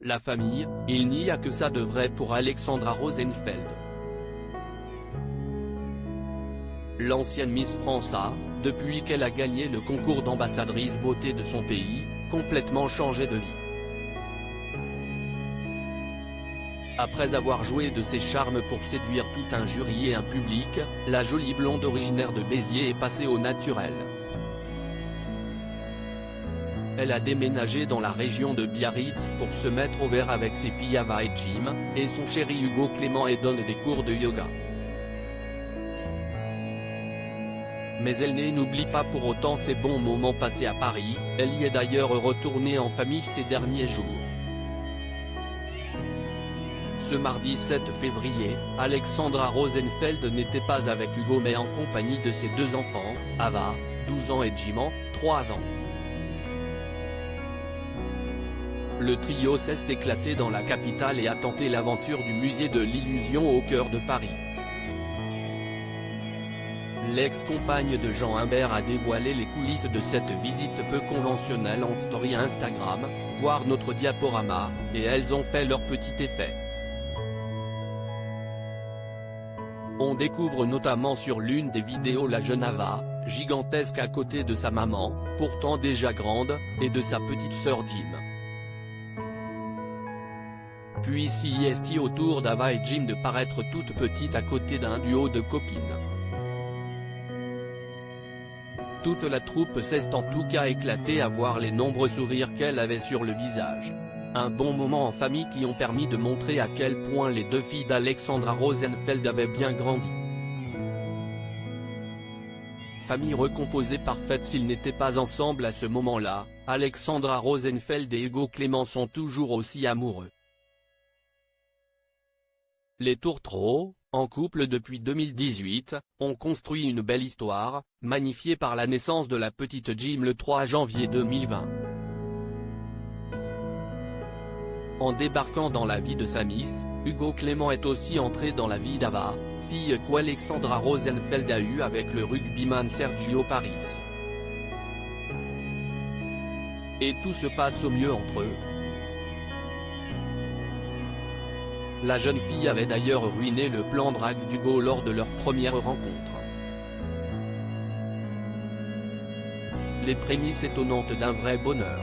La famille, il n'y a que ça de vrai pour Alexandra Rosenfeld. L'ancienne Miss France a, depuis qu'elle a gagné le concours d'ambassadrice beauté de son pays, complètement changé de vie. Après avoir joué de ses charmes pour séduire tout un jury et un public, la jolie blonde originaire de Béziers est passée au naturel. Elle a déménagé dans la région de Biarritz pour se mettre au vert avec ses filles Ava et Jim, et son chéri Hugo Clément, et donne des cours de yoga. Mais elle n'oublie pas pour autant ses bons moments passés à Paris, elle y est d'ailleurs retournée en famille ces derniers jours. Ce mardi 7 février, Alexandra Rosenfeld n'était pas avec Hugo mais en compagnie de ses deux enfants, Ava, 12 ans et Jim, 3 ans. Le trio s'est éclaté dans la capitale et a tenté l'aventure du musée de l'Illusion au cœur de Paris. L'ex-compagne de Jean Imbert a dévoilé les coulisses de cette visite peu conventionnelle en story Instagram, voir notre diaporama, et elles ont fait leur petit effet. On découvre notamment sur l'une des vidéos la jeune Ava, gigantesque à côté de sa maman, pourtant déjà grande, et de sa petite sœur Jim. Puis s'y est au tour d'Ava et Jim de paraître toute petite à côté d'un duo de copines. Toute la troupe s'est en tout cas éclatée à voir les nombreux sourires qu'elle avait sur le visage. Un bon moment en famille qui ont permis de montrer à quel point les deux filles d'Alexandra Rosenfeld avaient bien grandi. Famille recomposée parfaite s'ils n'étaient pas ensemble à ce moment-là, Alexandra Rosenfeld et Hugo Clément sont toujours aussi amoureux. Les Tourtereaux, en couple depuis 2018, ont construit une belle histoire, magnifiée par la naissance de la petite Jim le 3 janvier 2020. En débarquant dans la vie de sa miss, Hugo Clément est aussi entré dans la vie d'Ava, fille qu'Alexandra Rosenfeld a eue avec le rugbyman Sergio Paris. Et tout se passe au mieux entre eux. La jeune fille avait d'ailleurs ruiné le plan drague d'Hugo lors de leur première rencontre. Les prémices étonnantes d'un vrai bonheur.